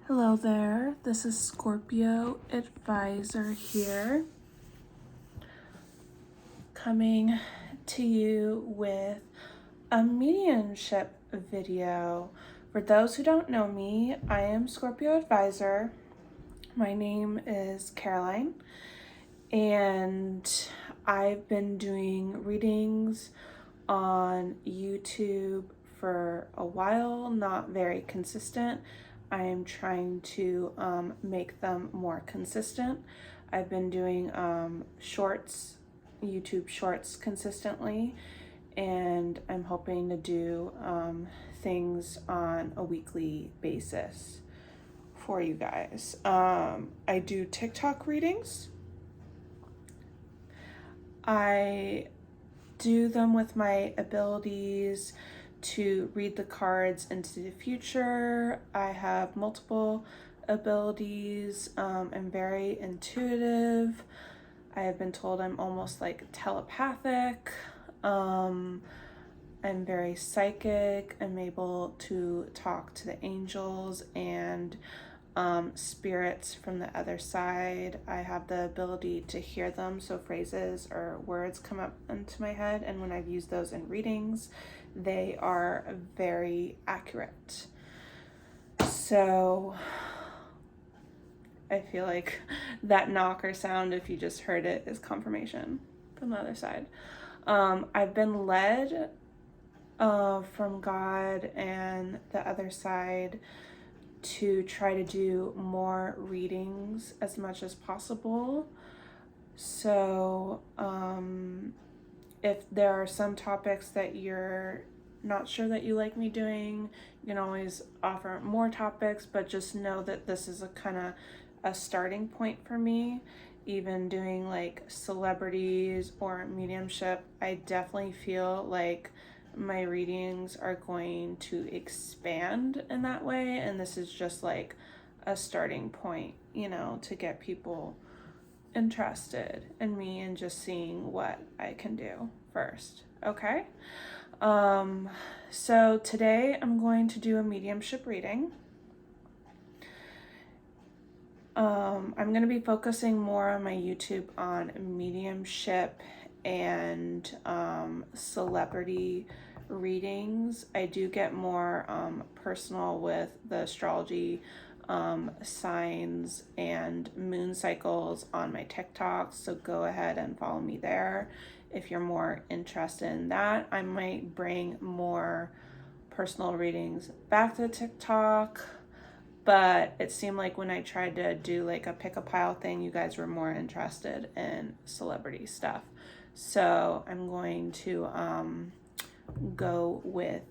Hello there, this is Scorpio Advisor here, coming to you with a mediumship video. For those who don't know me, I am Scorpio Advisor. My name is Caroline, and I've been doing readings on YouTube for a while, not very consistent. I am trying to make them more consistent. I've been doing shorts, YouTube shorts consistently, and I'm hoping to do things on a weekly basis for you guys. I do TikTok readings. I do them with my abilities to read the cards into the future. I have multiple abilities. I'm very intuitive. I have been told I'm almost like telepathic. I'm very psychic. I'm able to talk to the angels and spirits from the other side. I have the ability to hear them, so phrases or words come up into my head, and when I've used those in readings, they are very accurate. So I feel like that knocker sound, if you just heard it, is confirmation from the other side. I've been led from God and the other side to try to do more readings as much as possible. So if there are some topics that you're not sure that you like me doing, you can always offer more topics, but just know that this is a kind of a starting point for me. Even doing like celebrities or mediumship, I definitely feel like my readings are going to expand in that way, and this is just like a starting point, to get people interested in me and just seeing what I can do first. Okay. So today I'm going to do a mediumship reading. I'm going to be focusing more on my YouTube on mediumship and celebrity readings. I do get more personal with the astrology signs and moon cycles on my TikTok, so go ahead and follow me there if you're more interested in that. I might bring more personal readings back to TikTok, but it seemed like when I tried to do like a pick a pile thing, you guys were more interested in celebrity stuff. So I'm going to go with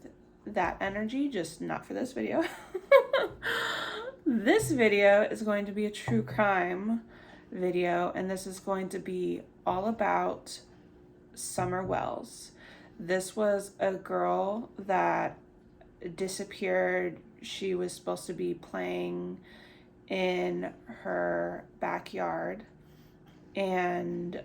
that energy, just not for this video. This video is going to be a true crime video, and this is going to be all about Summer Wells. This was a girl that disappeared. She was supposed to be playing in her backyard, and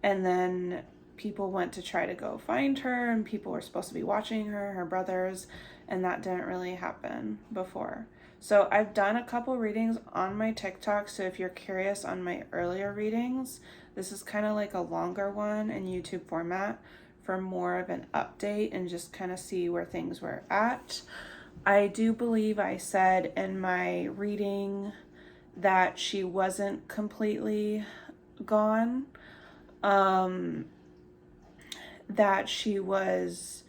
then people went to try to go find her, and people were supposed to be watching her brothers, and that didn't really happen before. So I've done a couple readings on my TikTok, so if you're curious on my earlier readings, this is kind of like a longer one in YouTube format for more of an update and just kind of see where things were at. I do believe I said in my reading that she wasn't completely gone, that she was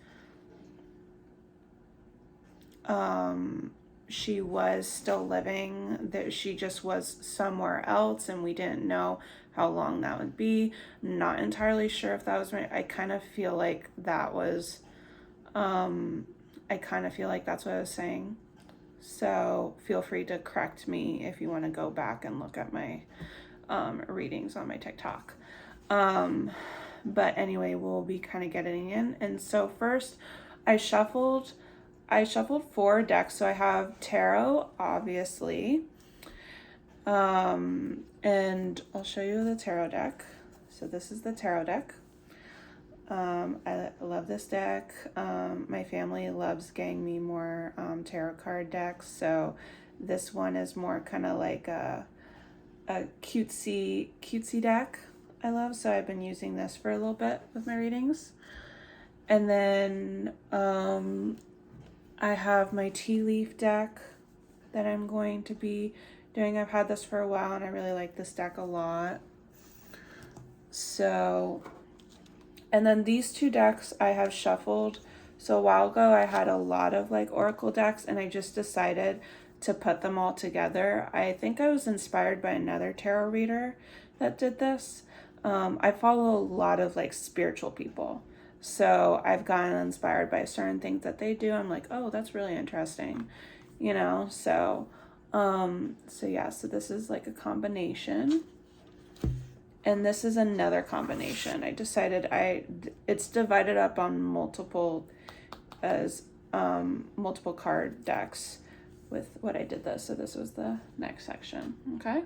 still living, that she just was somewhere else and we didn't know how long that would be. I'm not entirely sure if that was I kind of feel like that was I kind of feel like that's what I was saying. So feel free to correct me if you want to go back and look at my readings on my TikTok. But anyway, we'll be kind of getting in. And so first I shuffled 4 decks. So I have tarot, obviously. And I'll show you the tarot deck. So this is the tarot deck. I love this deck. My family loves getting me more tarot card decks, so this one is more kind of like a cutesy deck I love, so I've been using this for a little bit with my readings. And then I have my tea leaf deck that I'm going to be doing. I've had this for a while and I really like this deck a lot. So, and then these two decks I have shuffled. So a while ago I had a lot of like oracle decks and I just decided to put them all together. I think I was inspired by another tarot reader that did this. I follow a lot of like spiritual people. So I've gotten inspired by certain things that they do. I'm like, oh, that's really interesting, you know? So yeah, so this is like a combination. And this is another combination. I decided it's divided up on multiple card decks with what I did this. So this was the next section, okay?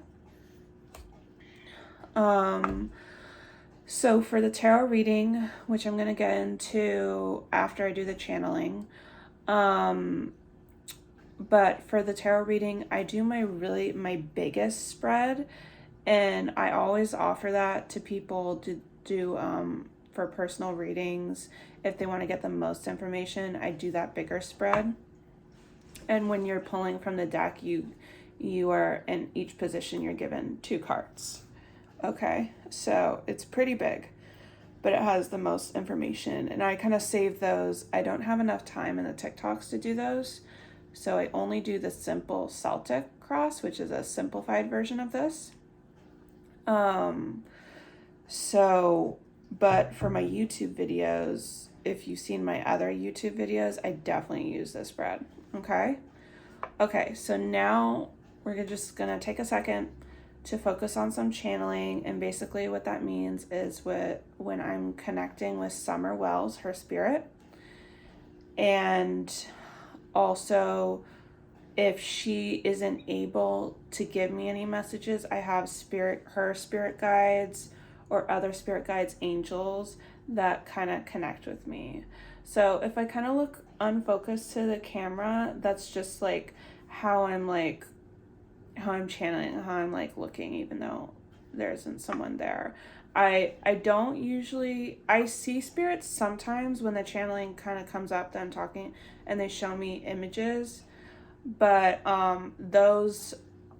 So for the tarot reading, which I'm going to get into after I do the channeling, but for the tarot reading, I do my biggest spread, and I always offer that to people to do for personal readings. If they want to get the most information, I do that bigger spread. And when you're pulling from the deck, you are in each position, you're given 2 cards. Okay, so it's pretty big, but it has the most information, and I kind of save those. I don't have enough time in the TikToks to do those, so I only do the simple Celtic cross, which is a simplified version of this. But for my YouTube videos, if you've seen my other YouTube videos, I definitely use this spread, okay? Okay, so now we're just gonna take a second to focus on some channeling, and basically what that means is when I'm connecting with Summer Wells, her spirit, and also if she isn't able to give me any messages, I have her spirit guides or other spirit guides, angels, that kind of connect with me. So if I kind of look unfocused to the camera, that's just like how I'm channeling, how I'm like looking, even though there isn't someone there. I see spirits sometimes when the channeling kind of comes up that I'm talking and they show me images, but those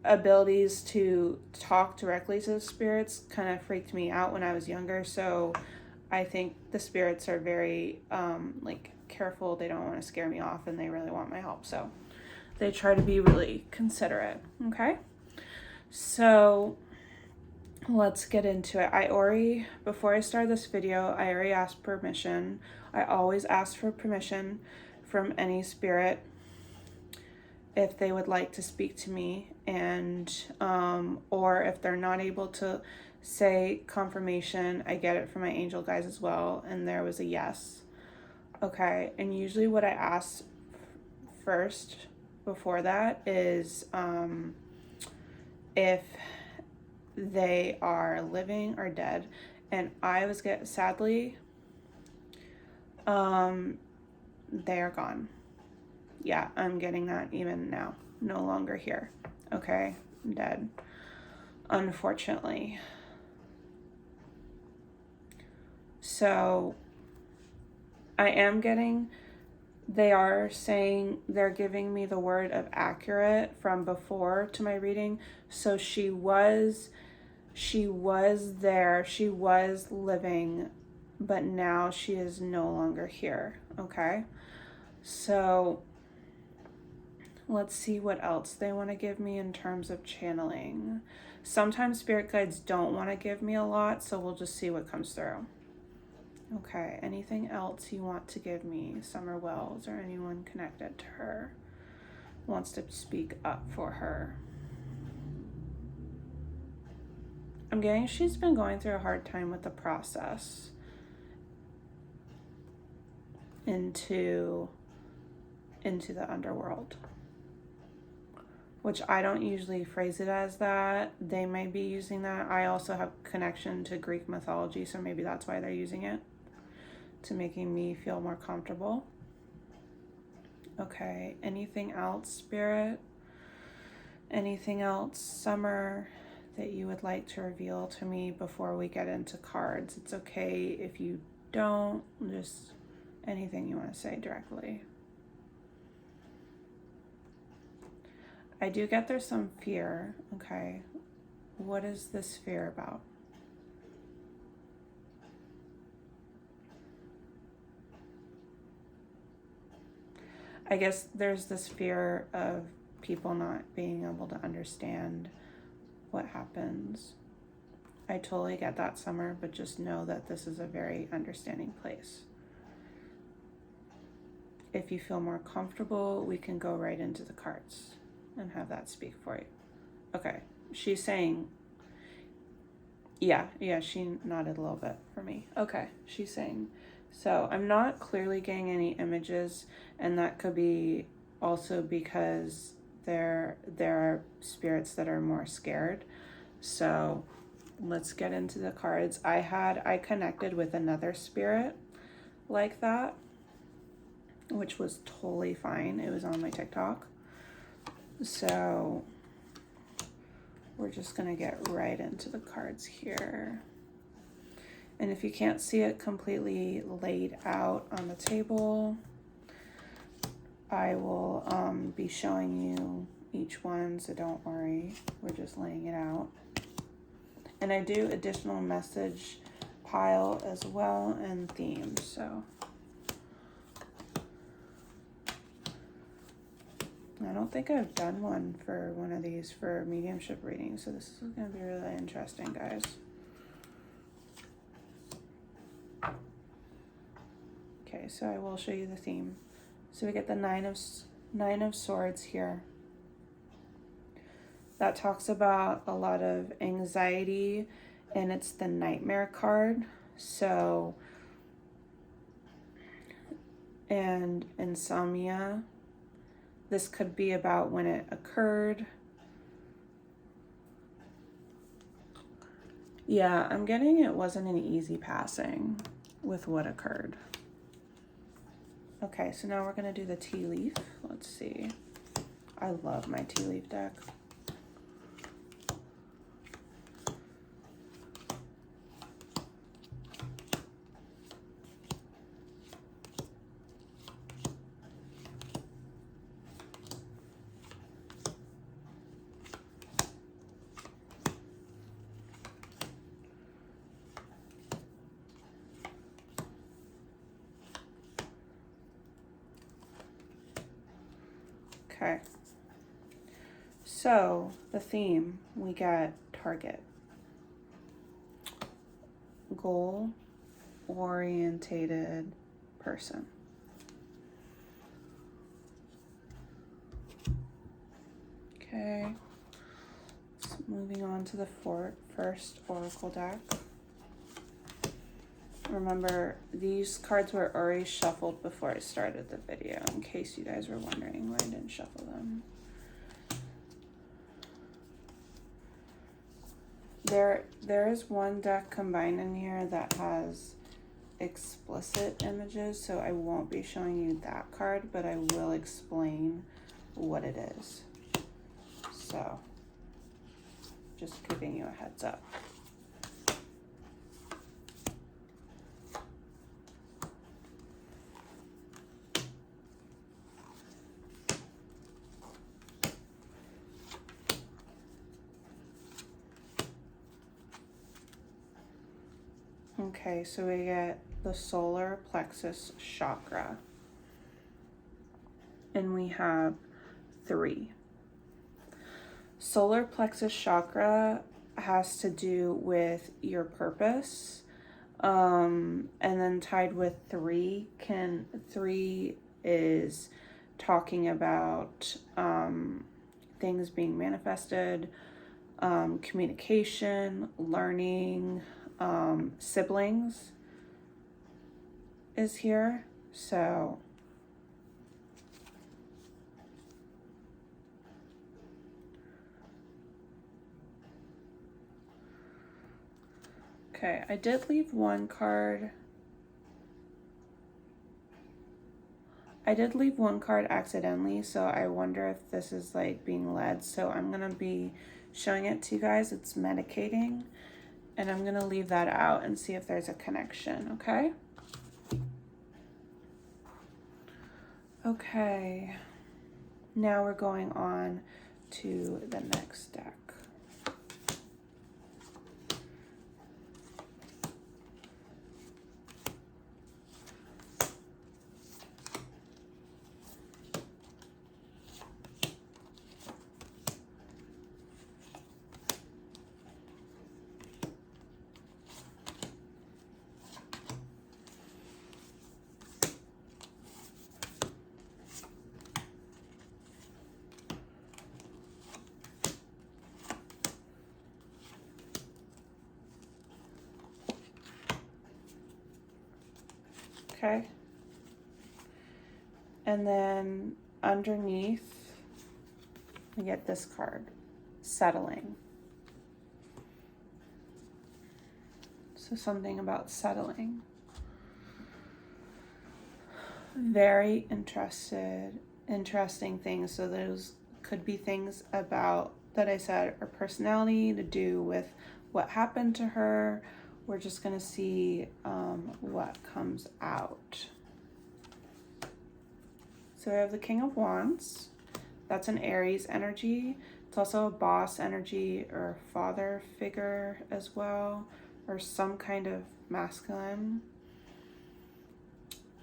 abilities to talk directly to the spirits kind of freaked me out when I was younger, so I think the spirits are very like careful. They don't want to scare me off and they really want my help, so they try to be really considerate, okay? So let's get into it. Before I start this video, I already asked permission. I always ask for permission from any spirit if they would like to speak to me, and or if they're not able to say confirmation, I get it from my angel guys as well, and there was a yes. Okay, and usually what I ask first before that is if they are living or dead, and sadly they are gone. Yeah, I'm getting that even now. No longer here. Okay, dead, unfortunately. So they are saying they're giving me the word of accurate from before to my reading. So she was there, she was living, but now she is no longer here, okay? So let's see what else they want to give me in terms of channeling. Sometimes spirit guides don't want to give me a lot, so we'll just see what comes through. Okay, anything else you want to give me, Summer Wells, or anyone connected to her wants to speak up for her? I'm getting she's been going through a hard time with the process into the underworld, which I don't usually phrase it as that. They may be using that. I also have connection to Greek mythology, so maybe that's why they're using it. to making me feel more comfortable. Okay, anything else, Spirit? Anything else, Summer, that you would like to reveal to me before we get into cards? It's okay if you don't, just anything you want to say directly. I do get there's some fear. Okay, what is this fear about? I guess there's this fear of people not being able to understand what happens. I totally get that, Summer, but just know that this is a very understanding place. If you feel more comfortable, we can go right into the cards and have that speak for you. Okay, she's saying, yeah, she nodded a little bit for me. Okay, she's saying, so I'm not clearly getting any images, and that could be also because there are spirits that are more scared. So let's get into the cards. I connected with another spirit like that, which was totally fine. It was on my TikTok. So we're just gonna get right into the cards here. And if you can't see it completely laid out on the table, I will be showing you each one, so don't worry. We're just laying it out. And I do additional message pile as well and themes, so. I don't think I've done one for one of these for mediumship reading, so this is going to be really interesting, guys. Okay, so I will show you the theme. So we get the Nine of Swords here. That talks about a lot of anxiety, and it's the Nightmare card. So, and insomnia. This could be about when it occurred. Yeah, I'm getting it wasn't an easy passing with what occurred. Okay, so now we're going to do the tea leaf. Let's see. I love my tea leaf deck. Okay, so the theme, we got target, goal-orientated person. Okay, so moving on to the first oracle deck. Remember, these cards were already shuffled before I started the video, in case you guys were wondering why I didn't shuffle them. There is one deck combined in here that has explicit images, so I won't be showing you that card, but I will explain what it is. So, just giving you a heads up. Okay, so we get the solar plexus chakra. And we have 3. Solar plexus chakra has to do with your purpose. And then tied with 3 is talking about things being manifested, communication, learning, siblings is here. So okay, I did leave one card I did leave one card accidentally, so I wonder if this is like being led. So I'm going to be showing it to you guys. It's medicating, and I'm going to leave that out and see if there's a connection, okay? Okay. Now we're going on to the next deck. Okay. And then underneath, we get this card, settling. So something about settling. Very interesting things. So those could be things about, that I said, her personality, to do with what happened to her. We're just going to see what comes out. So we have the King of Wands. That's an Aries energy. It's also a boss energy or father figure as well, or some kind of masculine.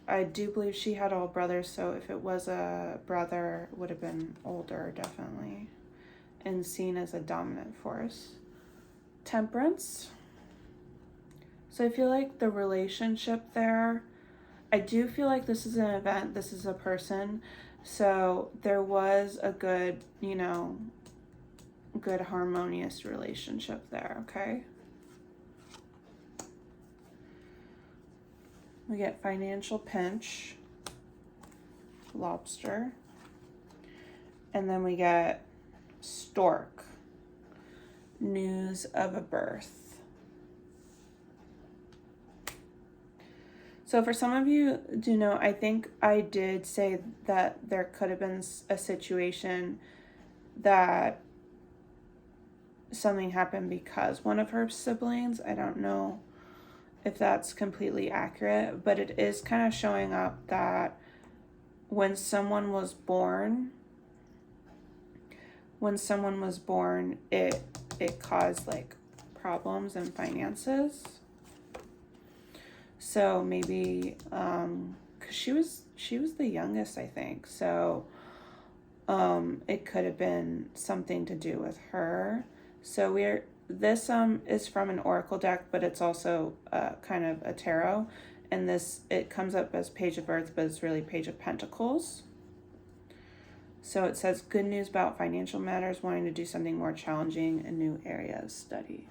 I do believe she had all brothers, so if it was a brother, it would have been older, definitely, and seen as a dominant force. Temperance. So I feel like the relationship there, I do feel like this is an event, this is a person, so there was a good, you know, good harmonious relationship there, okay? We get financial pinch, lobster, and then we get stork, news of a birth. So for some of you do know, I think I did say that there could have been a situation that something happened because one of her siblings, I don't know if that's completely accurate, but it is kind of showing up that when someone was born, it caused like problems and finances. So maybe, cause she was the youngest, I think. So, it could have been something to do with her. So this is from an oracle deck, but it's also kind of a tarot. And it comes up as Page of Earth, but it's really Page of Pentacles. So it says good news about financial matters, wanting to do something more challenging, a new area of study.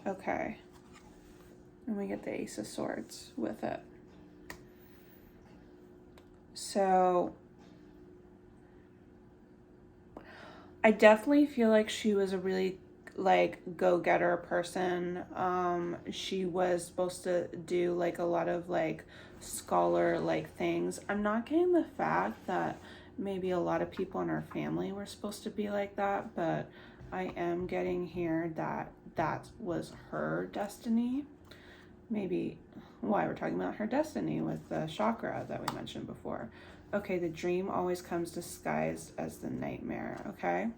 Okay, and we get the Ace of Swords with it. So I definitely feel like she was a really like go-getter person. She was supposed to do like a lot of like scholar like things. I'm not getting the fact that maybe a lot of people in her family were supposed to be like that, but I am getting here that was her destiny. Maybe why we're talking about her destiny with the chakra that we mentioned before. Okay, the dream always comes disguised as the nightmare, okay?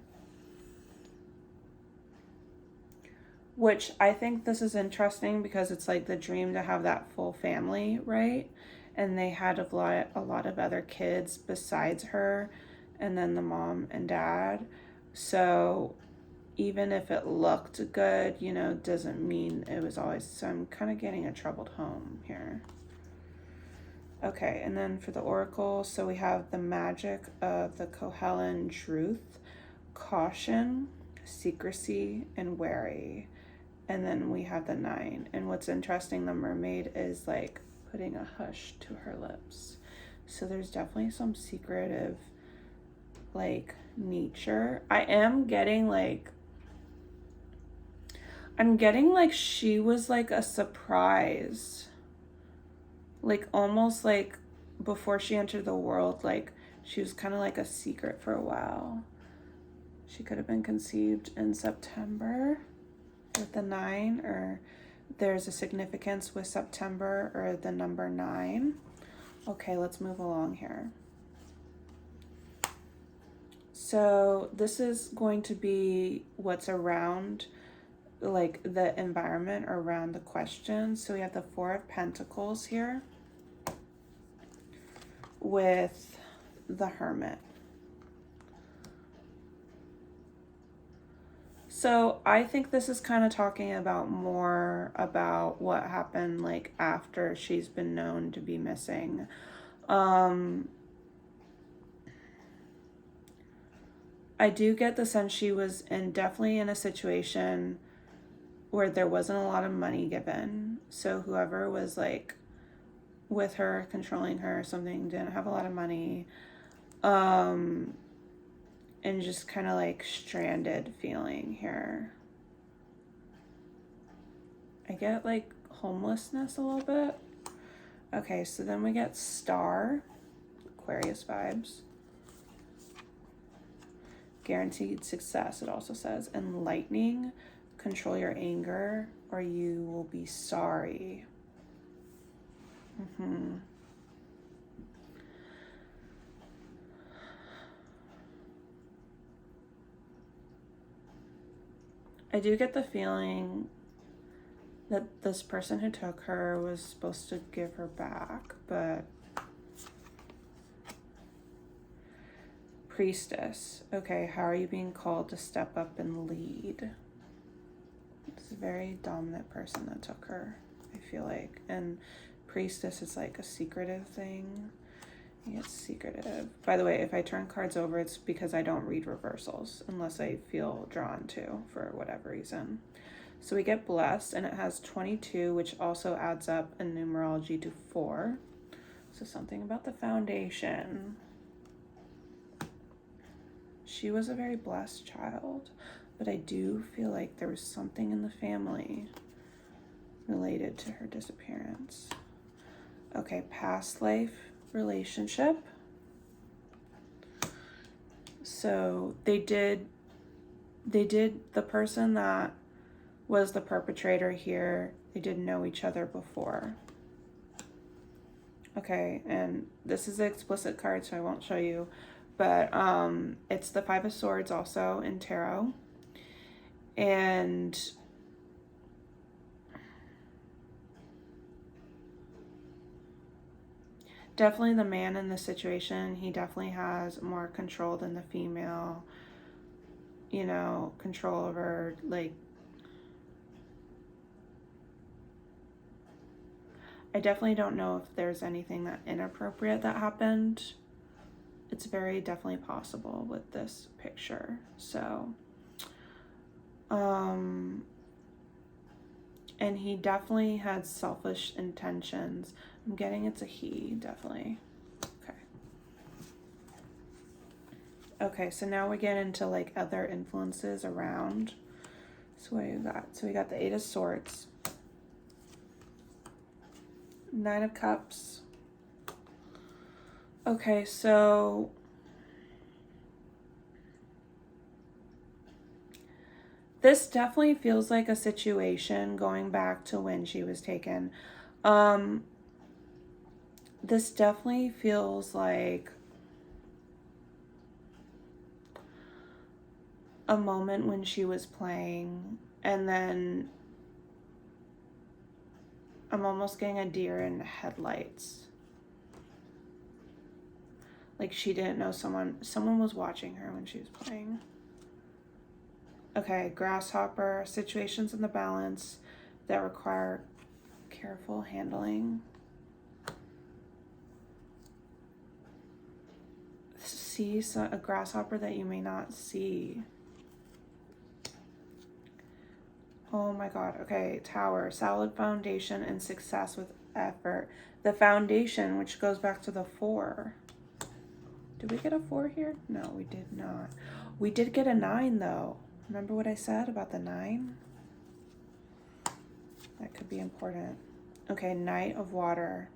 Which I think this is interesting because it's like the dream to have that full family, right? And they had a lot of other kids besides her, and then the mom and dad. So even if it looked good, you know, doesn't mean it was always. So I'm kind of getting a troubled home here. Okay, and then for the oracle, so we have the magic of the Kohellan truth, caution, secrecy, and wary. And then we have the 9. And what's interesting, the mermaid is like putting a hush to her lips. So there's definitely some secretive like nature. I am getting like, I'm getting like she was like a surprise. Like almost like before she entered the world, like she was kind of like a secret for a while. She could have been conceived in September with the 9, or there's a significance with September or the number 9. Okay, let's move along here. So this is going to be what's around, like the environment around the question. So we have the 4 of Pentacles here with the Hermit. So I think this is kind of talking about more about what happened like after she's been known to be missing. I do get the sense she was definitely in a situation where there wasn't a lot of money given. So whoever was like with her, controlling her or something, didn't have a lot of money. And just kind of like stranded feeling here. I get like homelessness a little bit. Okay, so then we get Star, Aquarius vibes. Guaranteed success, it also says. Enlightening, control your anger or you will be sorry. I do get the feeling that this person who took her was supposed to give her back, but Priestess. Okay, how are you being called to step up and lead? It's a very dominant person that took her, I feel like. And Priestess is like a secretive thing. It's secretive. By the way, if I turn cards over, it's because I don't read reversals unless I feel drawn to for whatever reason. So we get Blessed, and it has 22, which also adds up in numerology to 4. So something about the foundation. She was a very blessed child, but I do feel like there was something in the family related to her disappearance. Okay, past life relationship. So they did, the person that was the perpetrator here, they didn't know each other before. Okay, and this is an explicit card, so I won't show you, but it's the 5 of Swords also in tarot. And definitely the man in this situation, he definitely has more control than the female, you know, control over, like, I definitely don't know if there's anything that inappropriate that happened. It's very definitely possible with this picture. So, and he definitely had selfish intentions. I'm getting it's a he, definitely. Okay. Okay, so now we get into like other influences around. So what do you got? So we got the 8 of Swords. 9 of Cups. Okay, so this definitely feels like a situation going back to when she was taken. This definitely feels like a moment when she was playing, and then I'm almost getting a deer in headlights. Like she didn't know someone was watching her when she was playing. Okay, Grasshopper, situations in the balance that require careful handling. See a grasshopper that you may not see. Oh my God. Okay, Tower, solid foundation and success with effort. The foundation, which goes back to the 4. Did we get a 4 here? No, we did not. We did get a 9 though. Remember what I said about the 9? That could be important. Okay, Knight of Water,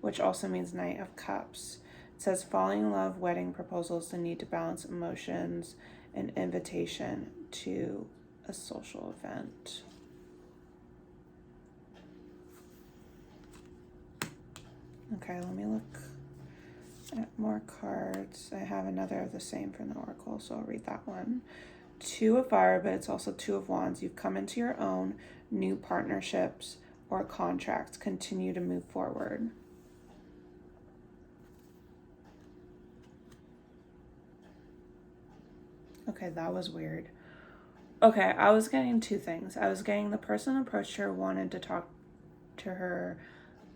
which also means Knight of Cups. It says falling in love, wedding proposals, the need to balance emotions, an invitation to a social event. Okay, let me look at more cards. I have another of the same from the Oracle, so I'll read that one. Two of Fire, but it's also Two of Wands. You've come into your own, new partnerships or contracts continue to move forward. Okay, that was weird. Okay, I was getting two things. I was getting the person approached her, wanted to talk to her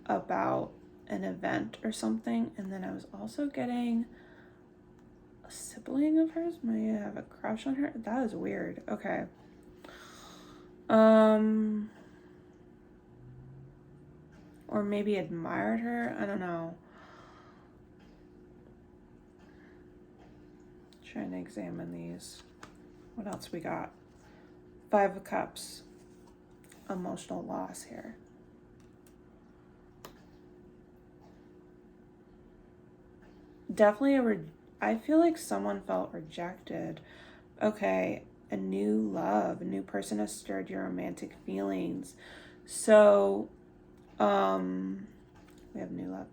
about an event or something, and then I was also getting a sibling of hers may have a crush on her. That is weird. Okay. Or maybe admired her. I don't know. Trying to examine these. What else we got? Five of Cups. Emotional loss here. Definitely I feel like someone felt rejected. Okay, a new love, a new person has stirred your romantic feelings. So, we have new love.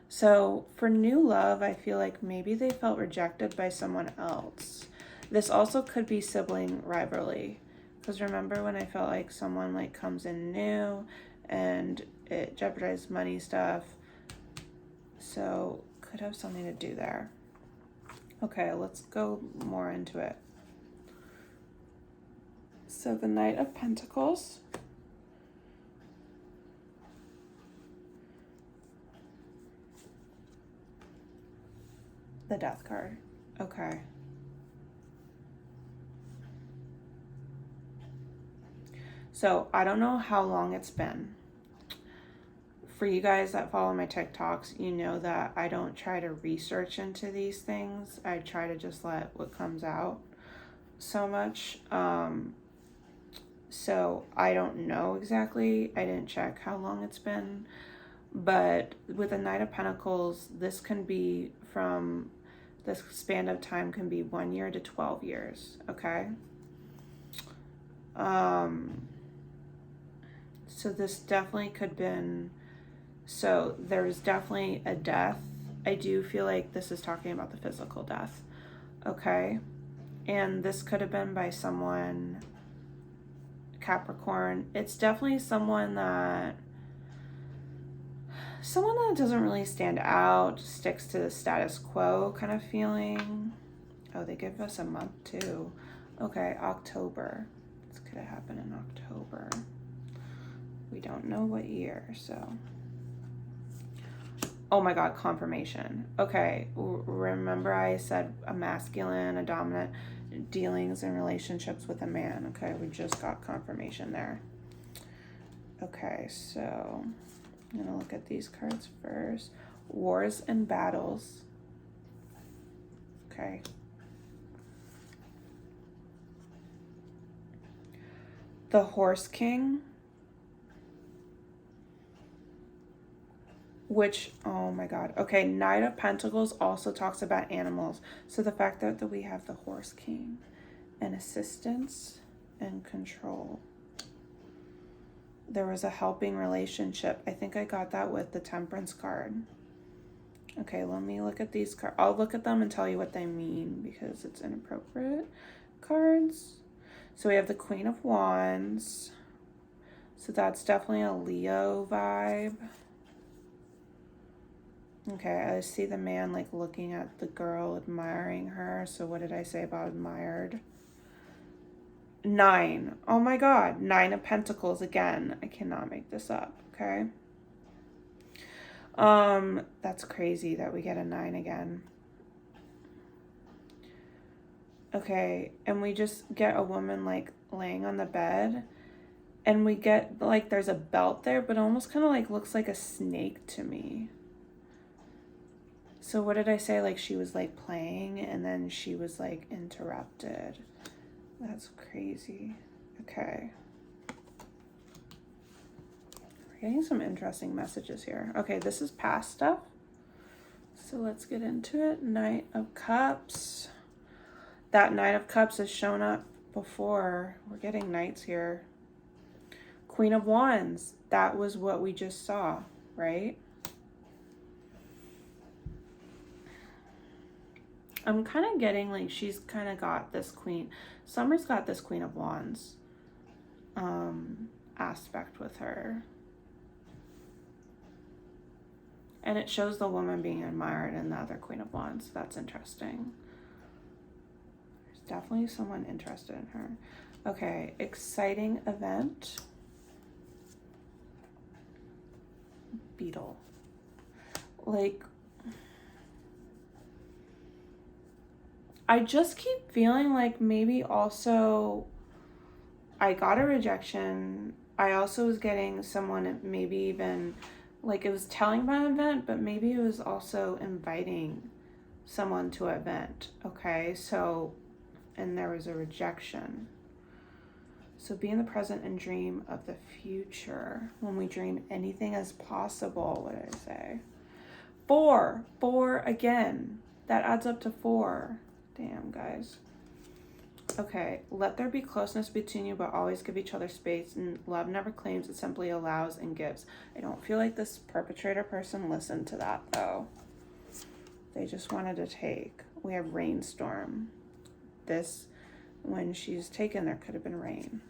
So for new love, I feel like maybe they felt rejected by someone else. This also could be sibling rivalry. Because remember when I felt like someone like comes in new and it jeopardized money stuff. So could have something to do there. Okay, let's go more into it. So the Knight of Pentacles. The Death card. Okay. So I don't know how long it's been. For you guys that follow my TikToks, you know that I don't try to research into these things. I try to just let what comes out so much. So I don't know exactly. I didn't check how long it's been. But with the Knight of Pentacles, this can be from, this span of time can be 1 year to 12 years, okay? So this definitely could have been, so there's definitely a death. I do feel like this is talking about the physical death, okay? And this could have been by someone, Capricorn. It's definitely someone that doesn't really stand out, sticks to the status quo kind of feeling. Oh, they give us a month too. Okay, October. This could have happened in October. We don't know what year, so. Oh my God, confirmation. Okay, remember I said a masculine, a dominant, dealings and relationships with a man. Okay, we just got confirmation there. Okay, so I'm gonna look at these cards first. Wars and battles. Okay. The Horse King. Which, oh my God. Okay, Knight of Pentacles also talks about animals. So the fact that we have the Horse King and assistance and control. There was a helping relationship. I think I got that with the Temperance card. Okay, let me look at these cards. I'll look at them and tell you what they mean because it's inappropriate cards. So we have the Queen of Wands. So that's definitely a Leo vibe. Okay, I see the man like looking at the girl, admiring her. So what did I say about admired? 9. Oh my God, 9 of Pentacles again. I cannot make this up, okay? That's crazy that we get a 9 again. Okay, and we just get a woman like laying on the bed. And we get like there's a belt there, but it almost kind of like looks like a snake to me. So what did I say? Like she was like playing and then she was like interrupted. That's crazy. Okay. Getting some interesting messages here. Okay, this is past stuff. So let's get into it. Knight of Cups. That Knight of Cups has shown up before. We're getting knights here. Queen of Wands. That was what we just saw, right? I'm kind of getting like she's kind of got this queen. Summer's got this Queen of Wands aspect with her. And it shows the woman being admired in the other Queen of Wands. That's interesting. There's definitely someone interested in her. Okay, exciting event. Beetle. Like, I just keep feeling like maybe also I got a rejection. I also was getting someone maybe even like it was telling about an event, but maybe it was also inviting someone to an event. Okay, so, and there was a rejection. So be in the present and dream of the future. When we dream, anything is possible. What did I say? 4 again. That adds up to 4. Damn, guys. Okay, let there be closeness between you, but always give each other space. And love never claims, it simply allows and gives. I don't feel like this perpetrator person listened to that, though. They just wanted to take. We have rainstorm. This, when she's taken, there could have been rain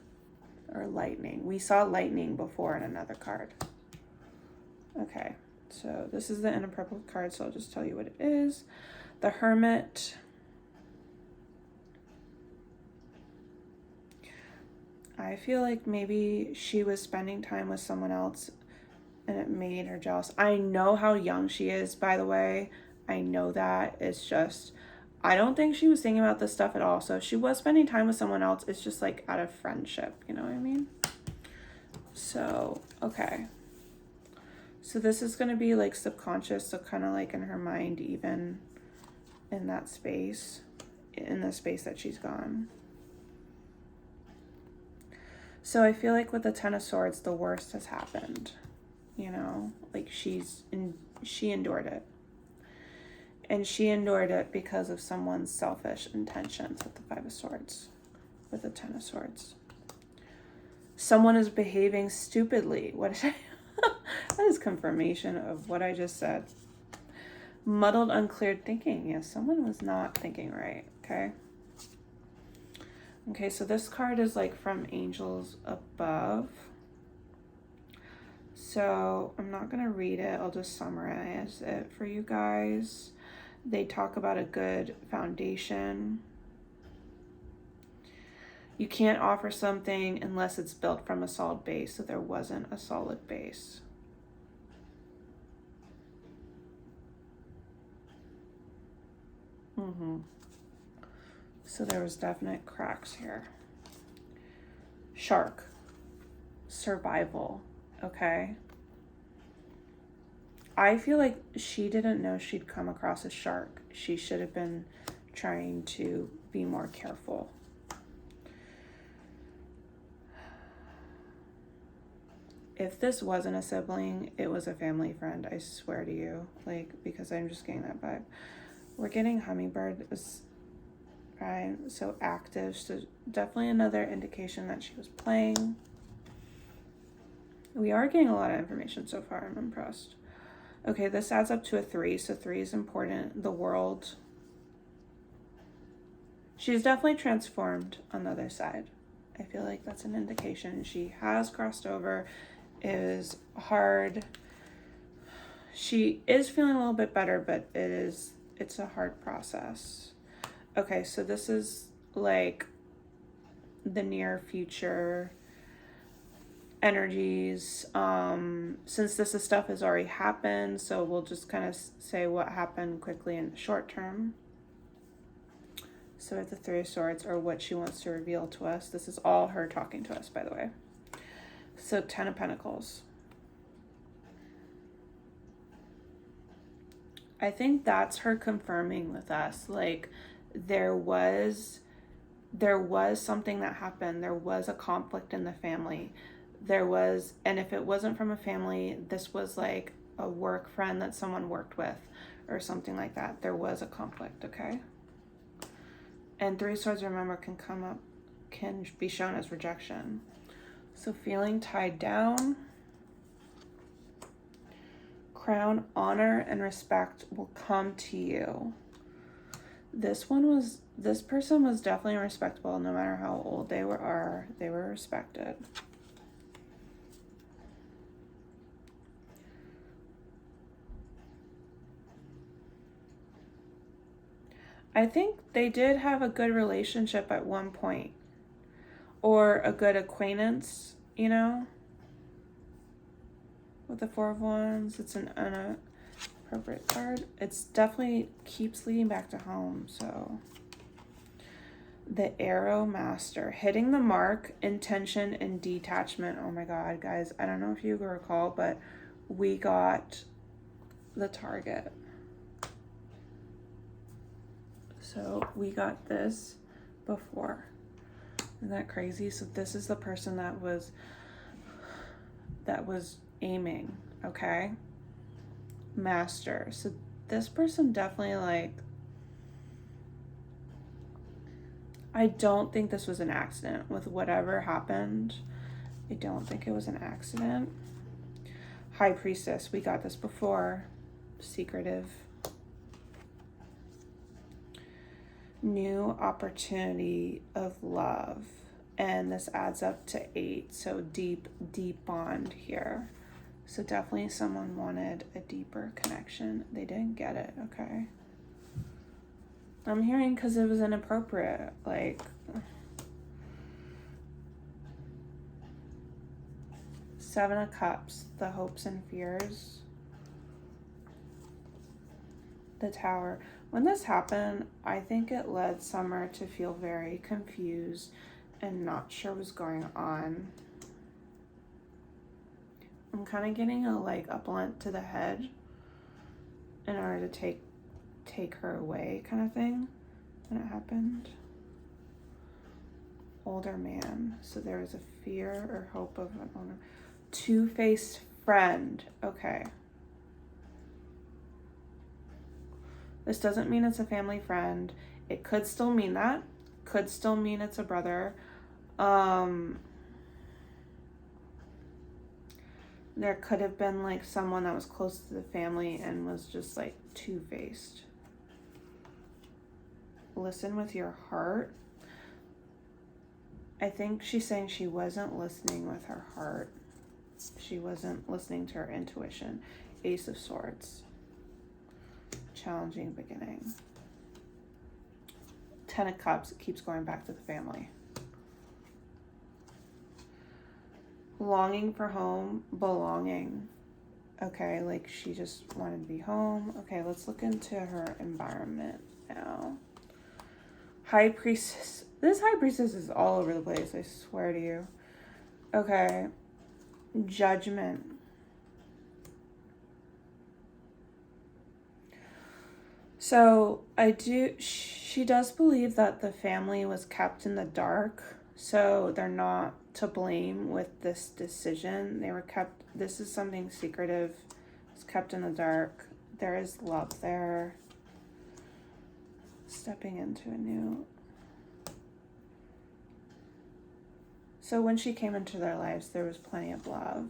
or lightning. We saw lightning before in another card. Okay, so this is the inappropriate card, so I'll just tell you what it is. The Hermit. I feel like maybe she was spending time with someone else and it made her jealous. I know how young she is, by the way. I know that. It's just, I don't think she was thinking about this stuff at all. So if she was spending time with someone else, it's just like out of friendship. You know what I mean? So, okay. So this is going to be like subconscious. So kind of like in her mind, even in that space, in the space that she's gone. So I feel like with the Ten of Swords, the worst has happened, you know, like she endured it. And she endured it because of someone's selfish intentions with the Five of Swords, with the Ten of Swords. Someone is behaving stupidly. What did I, that is confirmation of what I just said. Muddled, uncleared thinking. Yes, someone was not thinking right, okay? Okay, so this card is like from Angels Above. So I'm not going to read it. I'll just summarize it for you guys. They talk about a good foundation. You can't offer something unless it's built from a solid base. So there wasn't a solid base. So there was definite cracks here. Shark. Survival. Okay. I feel like she didn't know she'd come across a shark. She should have been trying to be more careful. If this wasn't a sibling, it was a family friend, I swear to you. Like, because I'm just getting that vibe. We're getting hummingbird, right? So active. So definitely another indication that she was playing. We are getting a lot of information so far. I'm impressed. Okay, this adds up to a 3. So 3 is important. The world. She's definitely transformed on the other side. I feel like that's an indication. She has crossed over. It was hard. She is feeling a little bit better, but it's a hard process. Okay, so this is like the near future energies. Since this stuff has already happened, so we'll just kind of say what happened quickly in the short term. So at the Three of Swords, or what she wants to reveal to us. This is all her talking to us, by the way. So 10 of Pentacles. I think that's her confirming with us. Like, there was something that happened. There was a conflict in the family. there was, and if it wasn't from a family, this was like a work friend that someone worked with or something like that. There was a conflict, okay? And Three of Swords, remember, can be shown as rejection. So feeling tied down. Crown, honor, and respect will come to you. This person was definitely respectable no matter how old they were respected. I think they did have a good relationship at one point. Or a good acquaintance, you know? With the Four of Wands, it's an inappropriate card. It's definitely keeps leading back to home, so. The Arrow Master, hitting the mark, intention, and detachment. Oh my God, guys, I don't know if you recall, but we got the target. So we got this before. Isn't that crazy? So this is the person that was aiming, okay? Master. So this person definitely, like, I don't think this was an accident with whatever happened. I don't think it was an accident. High Priestess, we got this before. Secretive. New opportunity of love. And this adds up to 8. So deep bond here. So definitely someone wanted a deeper connection. They didn't get it, okay? I'm hearing because it was inappropriate. Like, Seven of Cups, the hopes and fears. The Tower. When this happened, I think it led Summer to feel very confused and not sure what's going on. I'm kind of getting a like a blunt to the head in order to take her away kind of thing when it happened. Older man. So there was a fear or hope of an older. Two-faced friend. Okay. This doesn't mean it's a family friend. It could still mean that. Could still mean it's a brother. There could have been like someone that was close to the family and was just like two-faced. Listen with your heart. I think she's saying she wasn't listening with her heart. She wasn't listening to her intuition. Ace of Swords. Challenging beginning. Ten of Cups. It keeps going back to the family. Longing for home. Belonging. Okay, like she just wanted to be home. Okay, let's look into her environment now. High Priestess. This High Priestess is all over the place, I swear to you. Okay. Judgment. So she does believe that the family was kept in the dark, so they're not to blame with this decision. They were kept, this is something secretive. It's kept in the dark. There is love there. Stepping into a new. So when she came into their lives, there was plenty of love.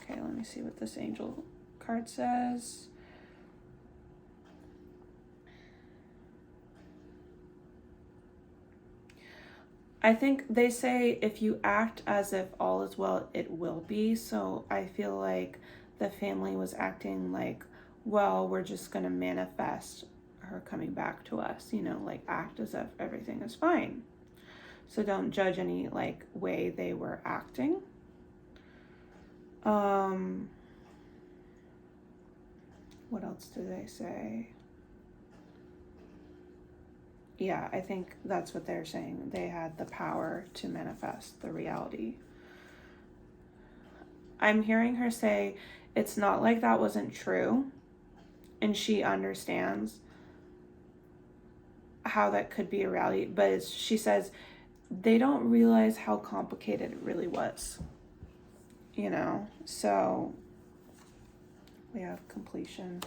Okay, let me see what this angel card says. I think they say if you act as if all is well, it will be. So I feel like the family was acting like, well, we're just going to manifest her coming back to us, you know, like act as if everything is fine. So don't judge any like way they were acting. What else do they say? Yeah, I think that's what they're saying. They had the power to manifest the reality. I'm hearing her say it's not like that wasn't true, and she understands how that could be a reality, but she says they don't realize how complicated it really was. you know, so we have completion.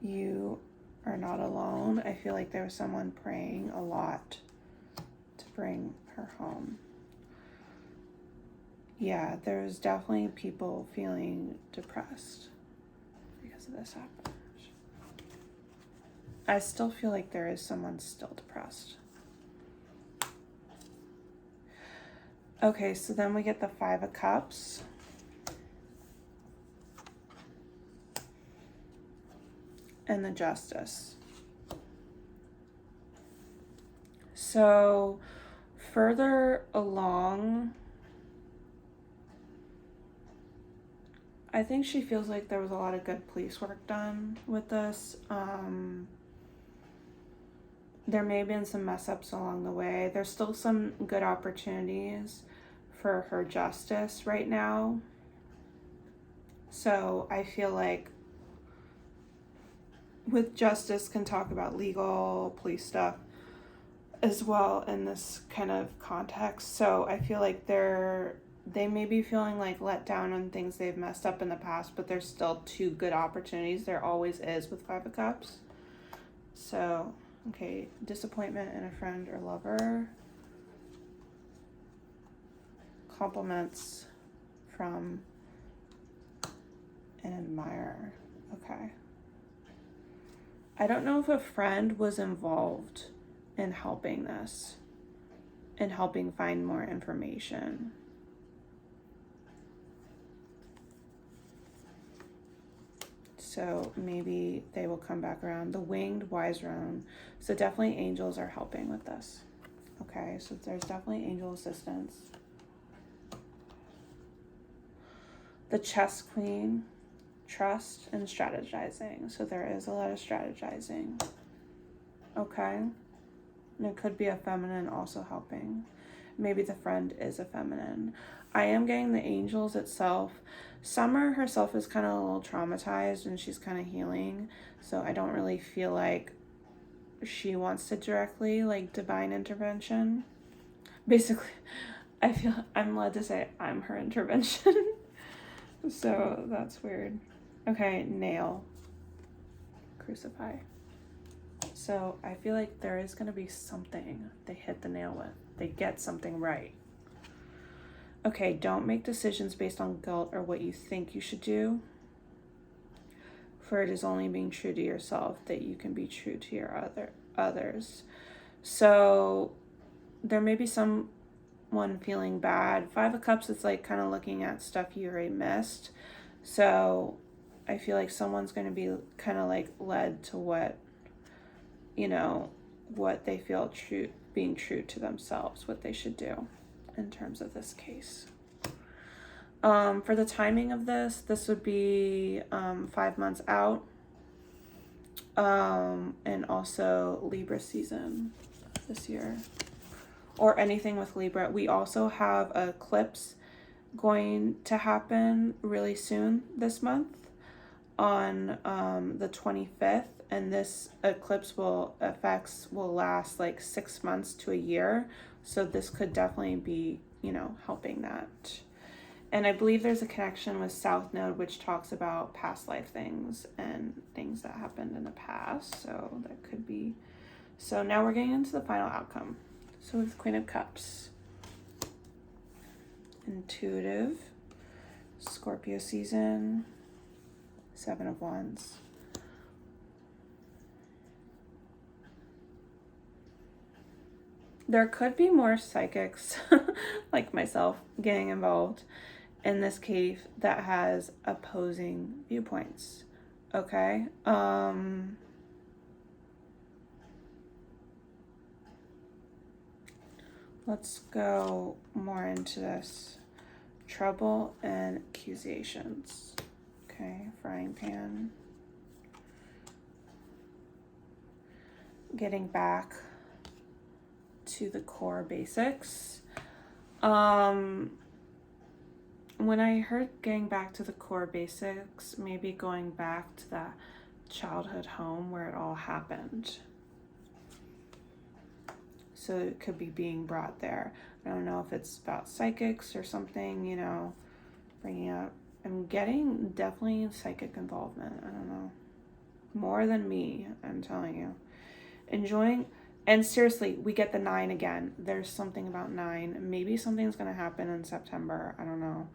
You are not alone. I feel like there was someone praying a lot to bring her home. Yeah, there's definitely people feeling depressed because of this happened. I still feel like there is someone still depressed. Okay, so then we get the Five of Cups. And the Justice. So further along, I think she feels like there was a lot of good police work done with this. There may have been some mess ups along the way. There's still some good opportunities for her justice right now. So I feel like with justice can talk about legal, police stuff as well in this kind of context. So I feel like they may be feeling like let down on things they've messed up in the past, but there's still two good opportunities. There always is with Five of Cups. So, okay, disappointment in a friend or lover. Compliments from an admirer. Okay. I don't know if a friend was involved in helping this, in helping find more information. So maybe they will come back around. The Winged Wise Roan. So definitely angels are helping with this. Okay, so there's definitely angel assistance. The Chess Queen. Trust and strategizing. So there is a lot of strategizing. Okay. And it could be a feminine also helping. Maybe the friend is a feminine. I am getting the angels itself. Summer herself is kind of a little traumatized and she's kind of healing. So I don't really feel like she wants to directly like divine intervention. Basically, I feel I'm led to say I'm her intervention. So that's weird. Okay, nail. Crucify. So I feel like there is going to be something they hit the nail with. They get something right. Okay, don't make decisions based on guilt or what you think you should do. For it is only being true to yourself that you can be true to your others. So there may be someone feeling bad. Five of Cups is like kind of looking at stuff you already missed. So I feel like someone's going to be kind of like led to what, you know, what they feel true, being true to themselves, what they should do in terms of this case. For the timing of this would be 5 months out. And also Libra season this year. Or anything with Libra. We also have an eclipse going to happen really soon this month on the 25th, and this eclipse will last like 6 months to a year, so this could definitely be, you know, helping that. And I believe there's a connection with South Node, which talks about past life things and things that happened in the past, so that could be. So now we're getting into the final outcome. So with Queen of Cups, intuitive, Scorpio season, Seven of Wands. There could be more psychics like myself getting involved in this case that has opposing viewpoints. Okay. Let's go more into this. Trouble and accusations. Okay, frying pan. Getting back to the core basics. When I heard getting back to the core basics, maybe going back to that childhood home where it all happened. So it could be being brought there. I don't know if it's about psychics or something, you know, bringing up. I'm getting definitely psychic involvement. I don't know. More than me, I'm telling you. Enjoying, and seriously, we get the 9 again. There's something about 9. Maybe something's going to happen in September. I don't know.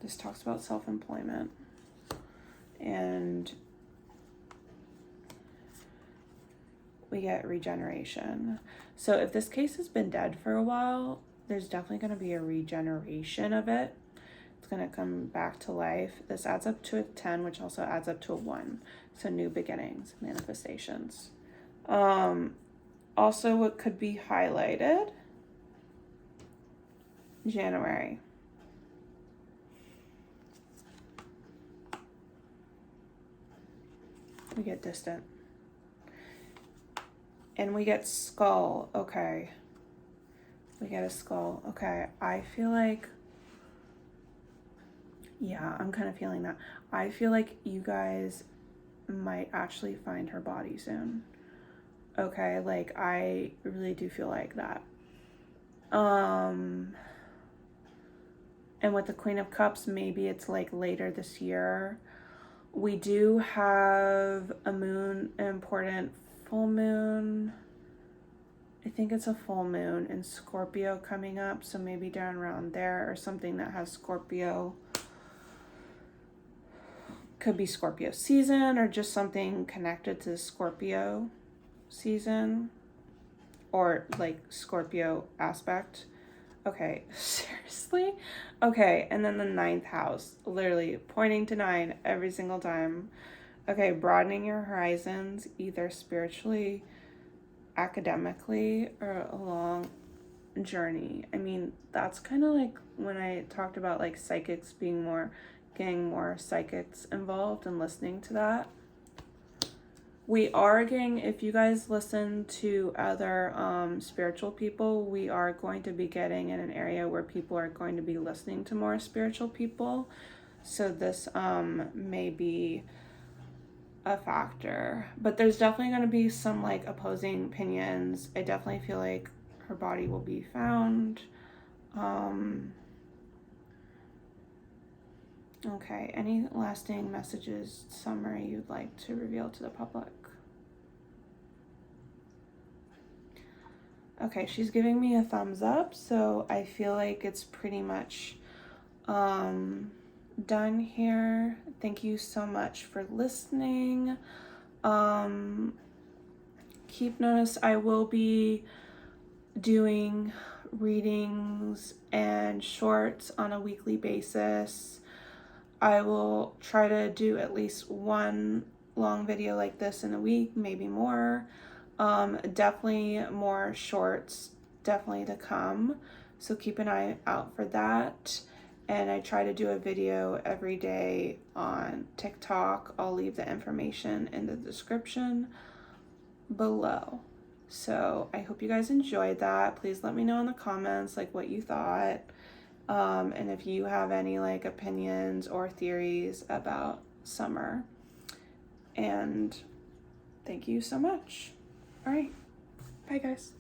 This talks about self-employment. And we get regeneration. So if this case has been dead for a while, there's definitely going to be a regeneration of it. It's going to come back to life. This adds up to a 10, which also adds up to a 1. So new beginnings, manifestations. Also what could be highlighted, January. We get distant. And we get skull. Okay. We get a skull. Okay. I feel like, yeah, I'm kind of feeling that. I feel like you guys might actually find her body soon. Okay. Like, I really do feel like that. And with the Queen of Cups, maybe it's like later this year. We do have a moon, an important full moon. I think it's a full moon in Scorpio coming up, so maybe down around there or something that has Scorpio. Could be Scorpio season or just something connected to the Scorpio season or like Scorpio aspect. Okay, seriously? Okay, and then the 9th house, literally pointing to 9 every single time. Okay, broadening your horizons, either spiritually, academically, or a long journey. I mean, that's kind of like when I talked about like psychics being more, getting more psychics involved and listening to that. We are getting, if you guys listen to other spiritual people, we are going to be getting in an area where people are going to be listening to more spiritual people. So this may be a factor. But there's definitely going to be some like opposing opinions. I definitely feel like her body will be found. Okay, any lasting messages, summary you'd like to reveal to the public? Okay, she's giving me a thumbs up, so I feel like it's pretty much done here. Thank you so much for listening. Keep notice, I will be doing readings and shorts on a weekly basis. I will try to do at least one long video like this in a week, maybe more. Definitely more shorts, definitely to come. So keep an eye out for that. And I try to do a video every day on TikTok. I'll leave the information in the description below. So I hope you guys enjoyed that. Please let me know in the comments like what you thought. And if you have any like opinions or theories about summer. And thank you so much. All right. Bye, guys.